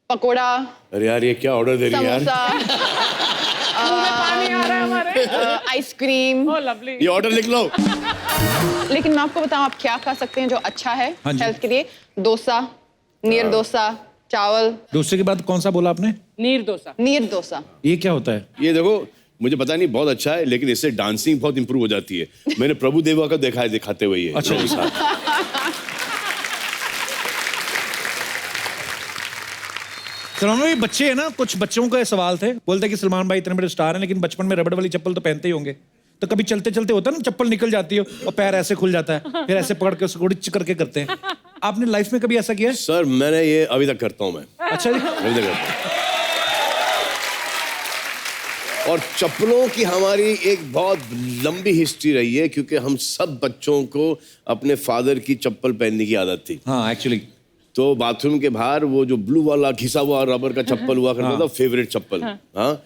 पकोड़ा, अरे यार ये क्या ऑर्डर दे रही है यार? समोसा, पानी आ रहा है हमारे। आइसक्रीम। Oh, lovely. ये ऑर्डर लिख लो। लेकिन मैं आपको बताऊं आप क्या खा सकते हैं जो अच्छा है हाँ जी। हेल्थ के लिए। डोसा, नीर डोसा, चावल। डोसे के बाद कौन सा बोला आपने? नीर डोसा। नीर डोसा। ये क्या होता है? ये देखो, मुझे पता नहीं, बहुत अच्छा है, लेकिन इससे डांसिंग बहुत इंप्रूव हो जाती है। मैंने प्रभु देवा का देखा है दिखाते हुए ये। अच्छा। लोगों के साथ। सलमान भाई, बच्चे है ना, कुछ बच्चों का सवाल थे, बोलते कि सलमान भाई इतने बड़े स्टार हैं लेकिन बचपन में रबड़ वाली चप्पल तो पहनते ही होंगे, तो कभी चलते चलते होता है ना, चप्पल निकल जाती है और पैर ऐसे खुल जाता है, फिर ऐसे पकड़ के उसको उड़िच करके करते हैं। आपने लाइफ में कभी ऐसा किया है? सर मैंने ये अभी तक करता हूँ मैं। अच्छा जी। अभी तक करता हूँ। और चप्पलों की हमारी एक बहुत लंबी हिस्ट्री रही है, क्योंकि हम सब बच्चों को अपने फादर की चप्पल पहनने की आदत थी। हाँ एक्चुअली। तो बाथरूम के बाहर वो जो ब्लू वाला घिसा हुआ रबर का चप्पल हुआ करता था, फेवरेट चप्पल। हाँ।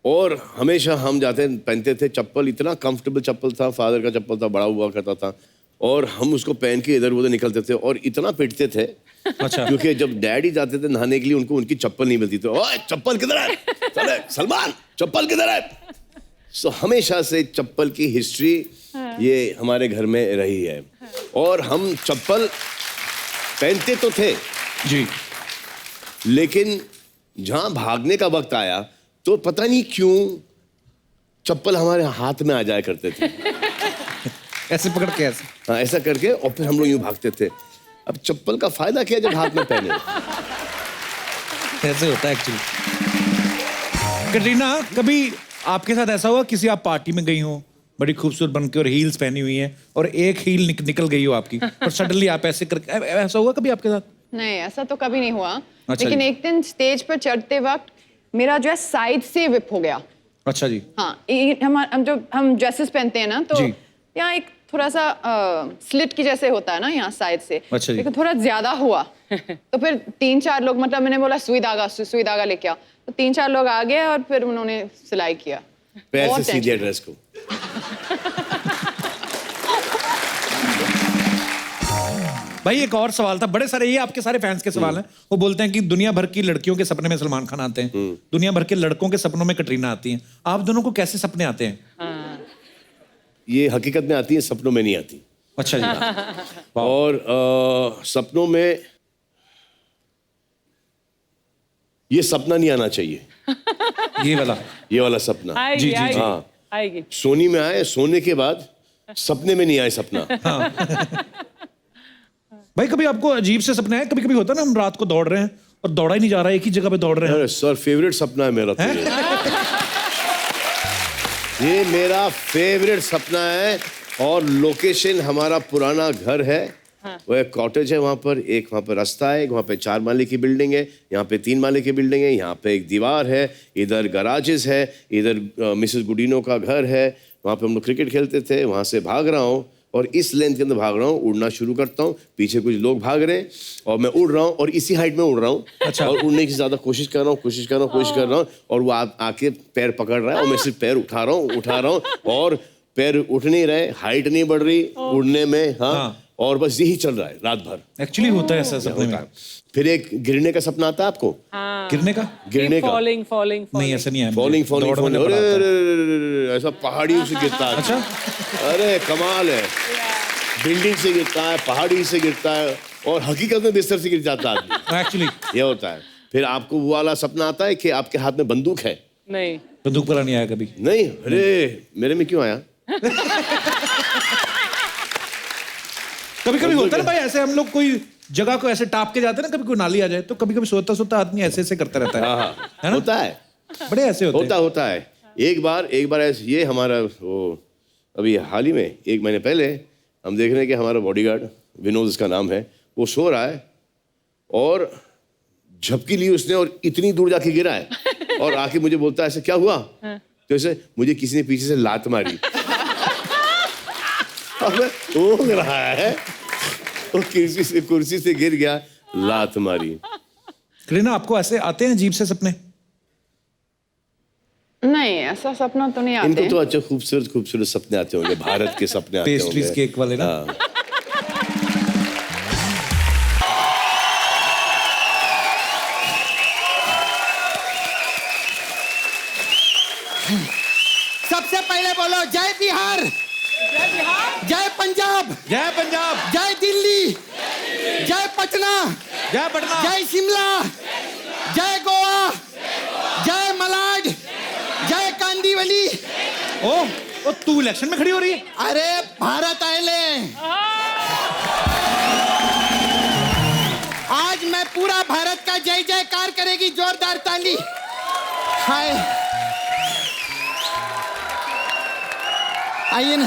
और हमेशा हम जाते पहनते थे चप्पल, इतना कंफर्टेबल चप्पल था, फादर का चप्पल था, बड़ा हुआ करता था, और हम उसको पहन के इधर उधर निकलते थे और इतना पिटते थे। अच्छा। क्योंकि जब डैडी जाते थे नहाने के लिए, उनको उनकी चप्पल नहीं मिलती थी। ओए चप्पल किधर है? चले सलमान, चप्पल किधर है? सो हमेशा से चप्पल की हिस्ट्री ये हमारे घर में रही है, और हम चप्पल पहनते तो थे जी। लेकिन जहां भागने का वक्त आया तो पता नहीं क्यों चप्पल हमारे हाथ में आ जाया करते थे। ऐसे पकड़ के ऐसे। हाँ, ऐसा करके, और फिर हम लोग यूं भागते थे। अब चप्पल का फायदा क्या जब हाथ में पहने? ऐसे होता है एक्चुअली। कटरीना, कभी आपके साथ ऐसा हुआ किसी आप पार्टी में गई हो, बड़ी खूबसूरत बन के और हील्स पहनी हुई है, और एक हील निकल गई हो आपकी, और सडनली आप ऐसे करके, ऐसा हुआ कभी आपके साथ? नहीं, ऐसा तो कभी नहीं हुआ। अच्छा लेकिन जी। एक दिन स्टेज पर चढ़ते वक्त मेरा जो है साइड से विप हो गया। अच्छा जी। हाँ, हम ड्रेसेस पहनते हैं ना, तो जी। यहाँ एक थोड़ा सा स्लिट की जैसे होता है ना यहाँ साइड से। अच्छा जी। लेकिन थोड़ा ज्यादा हुआ। तो फिर 3-4 लोग, मतलब मैंने बोला सुई धागा लेके आ, तो 3-4 लोग आ गए और फिर उन्होंने सिलाई किया। पैर बहुत से सीधे tension। ड्रेस को। भाई एक और सवाल था, बड़े सारे, ये आपके सारे फैंस के सवाल हैं। वो बोलते हैं कि दुनिया भर की लड़कियों के सपने में सलमान खान आते हैं, दुनिया भर के लड़कों के सपनों में कटरीना आती हैं। आप दोनों को कैसे सपने आते हैं? ये हकीकत में आती है, सपनों में नहीं आती। अच्छा जी। और सपनों में ये सपना नहीं आना चाहिए, ये वाला सपना। आएगी, जी, जी, आएगी, हाँ। आएगी। सोनी में आए, सोने के बाद सपने में नहीं आए सपना। भाई कभी आपको अजीब से सपने आए? कभी कभी होता है ना, हम रात को दौड़ रहे हैं और दौड़ा ही नहीं जा रहा है, एक ही जगह पे दौड़ रहे हैं। अरे सर, फेवरेट सपना है मेरा तो ये मेरा फेवरेट सपना है। और लोकेशन हमारा पुराना घर है। वो एक कॉटेज है वहाँ पर, एक वहाँ पर रास्ता है, एक वहाँ पे 4 माले की बिल्डिंग है, यहाँ पे 3 माले की बिल्डिंग है, यहाँ पे एक दीवार है, इधर गराजेस है, इधर मिसेस गुडीनो का घर है, वहाँ पे हम लोग क्रिकेट खेलते थे। वहाँ से भाग रहा हूँ और इस लेंथ के अंदर भाग रहा हूँ, उड़ना शुरू करता हूँ, पीछे कुछ लोग भाग रहे हैं और मैं उड़ रहा हूँ और इसी हाइट में उड़ रहा हूँ। अच्छा। और उड़ने की ज्यादा कोशिश कर रहा हूँ और वो आके पैर पकड़ रहा है और मैं सिर्फ पैर उठा रहा हूँ और पैर उठ नहीं रहे, हाइट नहीं बढ़ रही उड़ने में। हाँ। और बस यही चल रहा है रात भर। एक्चुअली होता है ऐसा सपने में। फिर एक गिरने का सपना आता है आपको? गिरने का? गिरने का। फॉलिंग फॉलिंग नहीं ऐसा नहीं है। फॉलिंग फॉलिंग दौड़ में फॉलिंग, पड़ा अरे था। अरे, अरे, ऐसा पहाड़ियों से गिरता है। अच्छा। अरे कमाल है, बिल्डिंग से गिरता है, पहाड़ी से गिरता है, और हकीकत में बिस्तर से गिर जाता है आदमी। एक्चुअली ये होता है। फिर आपको वो वाला सपना आता है कि आपके हाथ में बंदूक है? नहीं। बंदूक वाला नहीं आया कभी? नहीं, अरे मेरे में क्यों आया? कभी कभी होता है ना भाई, ऐसे हम लोग कोई जगह को ऐसे टाप के जाते हैं ना, कभी कोई नाली आ जाए तो कभी कभी सोता सोता आदमी ऐसे ऐसे करता रहता है। है ना? होता है, बड़े ऐसे होते हैं। होता है। एक बार ऐसे, ये हमारा वो अभी हाल ही में 1 महीने पहले हम देख रहे हैं कि हमारा बॉडीगार्ड विनोद इसका नाम है, वो सो रहा है और झपकी ली उसने और इतनी दूर जाके गिरा है और आके मुझे बोलता है ऐसे क्या हुआ? तो ऐसे मुझे किसी ने पीछे से लात मारी। अब ऊँग रहा है, वो कुर्सी से गिर गया, लात मारी। करीना आपको ऐसे आते हैं अजीब से सपने? नहीं, ऐसा सपना तो नहीं इनको आते। तो अच्छे खूबसूरत खूबसूरत सपने आते होंगे, भारत के सपने आते होंगे। पेस्ट्रीज केक वाले ना? हाँ। सबसे पहले बोलो जय बिहार, जय पंजाब, जय पंजाब, जय दिल्ली, जय पटना, जय पटना, जय शिमला, जय गोवा, जय मलाड, जय कांदीवली। ओ तू इलेक्शन में खड़ी हो रही है? अरे भारत आएले, आज मैं पूरा भारत का जय जयकार करेगी, जोरदार ताली। हाय, आइए ना।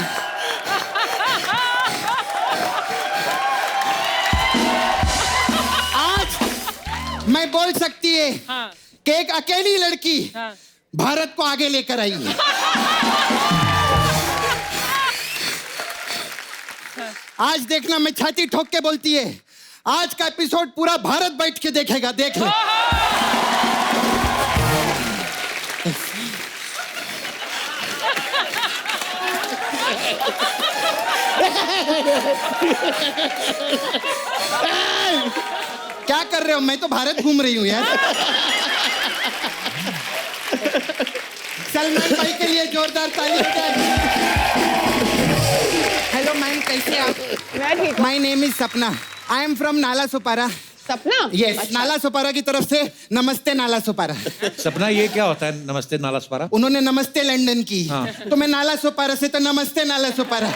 आज मैं बोल सकती है कि एक अकेली लड़की भारत को आगे लेकर आई है। आज देखना, मैं छाती ठोक के बोलती है, आज का एपिसोड पूरा भारत बैठ के देखेगा, देख लो। क्या कर रहे हो? मैं तो भारत घूम रही हूँ यार। सलमान भाई के लिए जोरदार ताली हो जाए। हेलो मैम, कैसे आप? मैं ठीक हूँ। माई नेम इज सपना, आई एम फ्रॉम नाला सुपारा। सपना? यस, नाला सुपारा की तरफ से नमस्ते नाला सुपारा। सपना ये क्या होता है नमस्ते नाला सुपारा? उन्होंने नमस्ते लंदन की, हाँ। तो मैं नाला सुपारा से तो नमस्ते नाला सुपारा।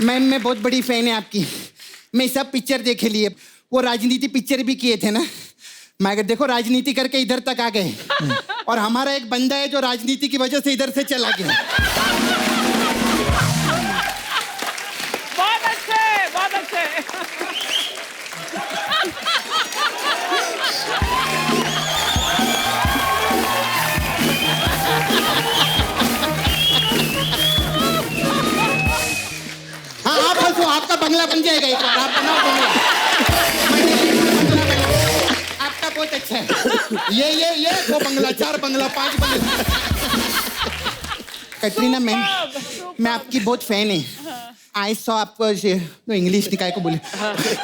मैम मैं बहुत बड़ी फैन है आपकी, मैं सब पिक्चर देखे लिए, वो राजनीति पिक्चर भी किए थे ना। मगर देखो राजनीति करके इधर तक आ गए और हमारा एक बंदा है जो राजनीति की वजह से इधर से चला गया। बहुत अच्छे, बहुत अच्छे। हाँ आप हंसो, आपका बंगला बन जाएगा एक बार, आप बनाओ बंगला। आपका बहुत अच्छा है। ये वो बंगला, 4 बंगला, 5 बंगला। कटरीना मैम, मैं आपकी बहुत फैन है। आई सॉ आपको तो इंग्लिश निकाय को बोले,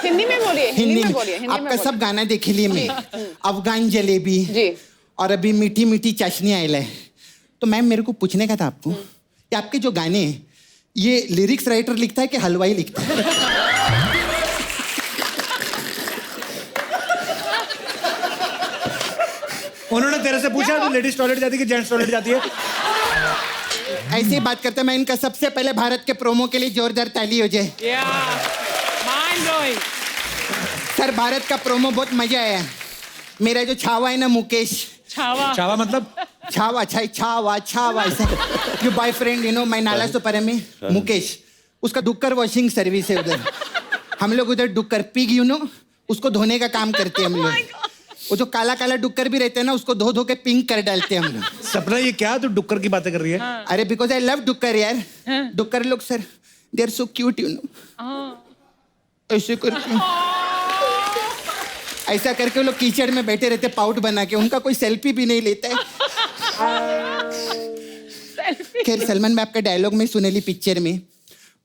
हिंदी में बोलिए, हिंदी में बोलिए, हिंदी में आपका सब बोलिए। गाना देखे लिए मैं, अफगान जलेबी जी। और अभी मीठी मीठी चाशनी आयल है। तो मैम मेरे को पूछने का था आपको कि आपके जो गाने हैं, ये लिरिक्स राइटर लिखता है कि हलवाई लिखता है? उन्होंने तेरे से पूछा तू लेडीज टॉयलेट जाती है कि जेंट्स टॉयलेट जाती है? ऐसे ही बात करते हैं। मैं इनका सबसे पहले भारत के प्रोमो के लिए जोरदार ताली हो जाए। Mind blowing. सर भारत का प्रोमो बहुत मजा आया। मेरा जो छावा है ना मुकेश, छावा। छावा मतलब? छावा छावा छावा ऐसा जो बॉयफ्रेंड यू नो, मैं नाला सुपारा में मुकेश, उसका डुक्कर वॉशिंग सर्विस है उधर। हम लोग उधर डुक्कर पिग यू नो, उसको धोने का काम करते हैं हम लोग। वो जो काला काला डुक्कर भी रहते हैं ना, उसको धो धो के पिंक कर डालते हैं हम लोग। सपना ये क्या तू डुक्कर की बातें कर रही है? अरे बिकॉज आई लव डुक्कर यार। डुक्कर लोग sir they are so cute you know. ऐसे करके ऐसा करके वो लोग कीचड़ में बैठे रहते पाउट बना के, उनका कोई सेल्फी भी नहीं लेता है। खैर सलमान भाई आपका डायलॉग में सुनेली पिक्चर में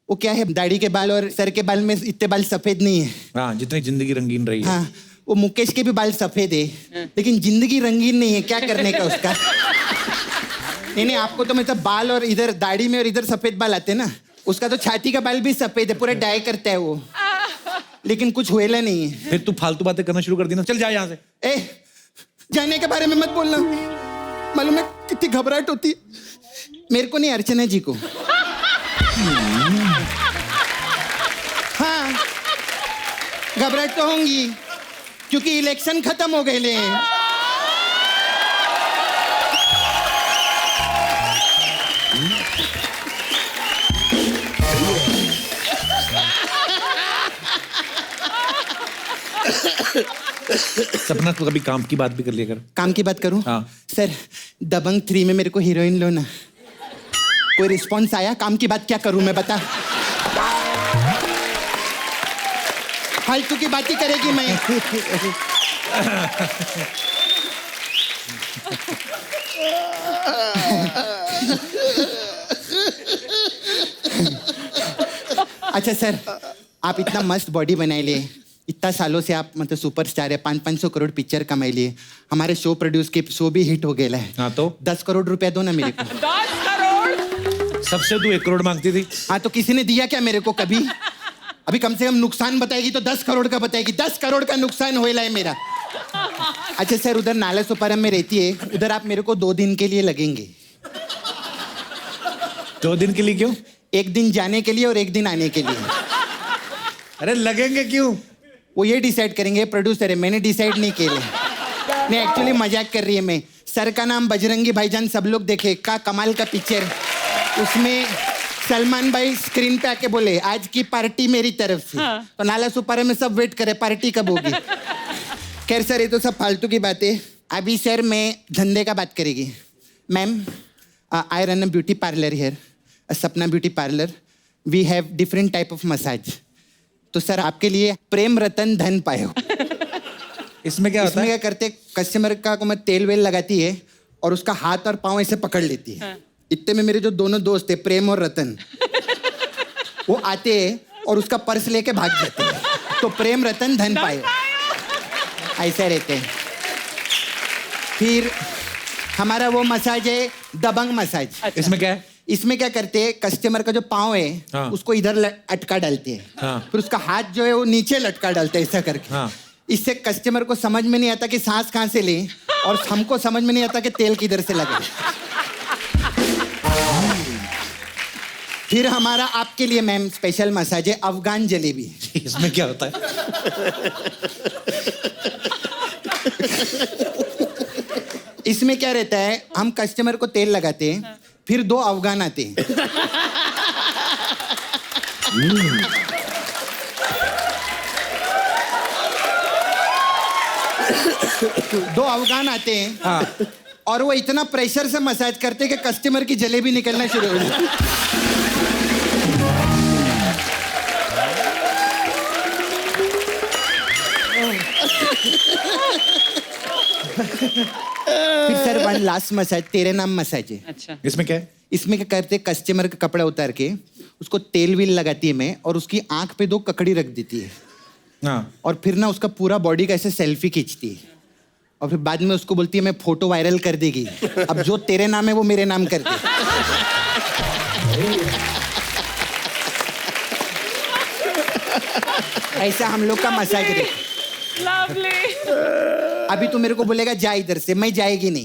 वो क्या है, दाढ़ी के बाल और सर के बाल में इतने बाल सफेद नहीं है। हाँ, जितनी जिंदगी रंगीन रही है। हाँ, वो मुकेश के भी बाल सफेद है, लेकिन जिंदगी रंगीन नहीं है, क्या करने का उसका। नहीं, आपको तो मतलब बाल और इधर दाढ़ी में और इधर सफेद बाल आते हैं ना, उसका तो छाती का बाल भी सफेद है, पूरा डाई करता है वो, लेकिन कुछ हुएला नहीं है। फिर तू फालतू बातें करना शुरू कर दी ना, चल जा यहाँ से। ए, जाने के बारे में मत बोलना, मालूम है कितनी घबराहट होती है मेरे को, नहीं अर्चना जी को। हाँ, घबराहट तो होंगी क्योंकि इलेक्शन खत्म हो गए ले। सपना, तो कभी काम की बात भी कर लिया कर। काम की बात करूं? हाँ। सर, दबंग 3 में मेरे को हीरोइन लो ना। कोई रिस्पॉन्स आया? काम की बात क्या करूं मैं, बता। फालतू की बात ही करेगी मैं। अच्छा सर, आप इतना मस्त बॉडी बनाए लिए, इतना सालों से आप मतलब सुपरस्टार है, 500-500 करोड़ पिक्चर कमाई लिए, हमारे शो प्रोड्यूस के शो भी हिट हो गया है। हाँ तो 10 करोड़ रुपया दो ना मेरे को। 10 करोड़? सबसे तू 1 करोड़ मांगती थी। हाँ तो किसी ने दिया क्या मेरे को कभी? अभी कम से कम नुकसान बताएगी तो 10 करोड़ का बताएगी। 10 करोड़ का नुकसान होएला है मेरा। अच्छा सर, उधर नाला सुपारम में रहती है, उधर आप मेरे को 2 दिन के लिए लगेंगे। 2 दिन के लिए क्यों? 1 दिन जाने के लिए और 1 दिन आने के लिए। अरे लगेंगे क्यों? वो ये डिसाइड करेंगे, प्रोड्यूसर है, मैंने डिसाइड नहीं किया। नहीं, एक्चुअली मजाक कर रही है मैं। सर का नाम बजरंगी भाईजान सब लोग देखे, का कमाल का पिक्चर। उसमें सलमान भाई स्क्रीन पे आके बोले आज की पार्टी मेरी तरफ से। तो नाला सुपारा में सब वेट करे पार्टी कब होगी। खैर सर, ये तो सब फालतू की बात है। अभी सर मैं धंधे का बात करेगी। Ma'am, I run a beauty parlour here, Sapna beauty parlour. We have different type of massage. तो सर आपके लिए प्रेम रतन धन पायो। इसमें क्या होता इसमें है? क्या करते, कस्टमर का को मैं तेल वेल लगाती है और उसका हाथ और पाँव ऐसे पकड़ लेती है। इतने में मेरे जो दोनों दोस्त है प्रेम और रतन, वो आते हैं और उसका पर्स लेके भाग जाते हैं। तो प्रेम रतन धन पायो, ऐसा रहते हैं। फिर हमारा वो मसाज है दबंग मसाज। इसमें क्या है? इसमें क्या करते हैं, कस्टमर का जो पाँव है हाँ। उसको इधर अटका डालते हैं। हाँ। फिर उसका हाथ जो है वो नीचे लटका डालते हैं ऐसा करके। हाँ। इससे कस्टमर को समझ में नहीं आता कि सांस कहाँ से ले, और हमको समझ में नहीं आता कि तेल किधर से लगे। फिर हमारा आपके लिए मैम स्पेशल मसाज है अफगान जलेबी। इसमें क्या होता है? इसमें क्या रहता है, हम कस्टमर को तेल लगाते हैं, फिर 2 अफगान आते हैं। 2 अफगान आते हैं। हाँ। और वो इतना प्रेशर से मसाज करते हैं कि कस्टमर की जलेबी निकलना शुरू हो जाती है। फिर सर 1 लास्ट मसाज तेरे नाम मसाज है। अच्छा, इसमें क्या है? इसमें क्या करते, कस्टमर का कपड़ा उतार के उसको तेल विल लगाती है मैं, और उसकी आंख पे 2 ककड़ी रख देती है। हाँ। और फिर ना उसका पूरा बॉडी का ऐसे सेल्फी खींचती है, और फिर बाद में उसको बोलती है मैं फोटो वायरल कर देगी। अब जो तेरे नाम है वो मेरे नाम कर दे। ऐसा हम लोग का मसाज है। लवली। अभी तू मेरे को बोलेगा जा इधर से, मैं जाएगी नहीं।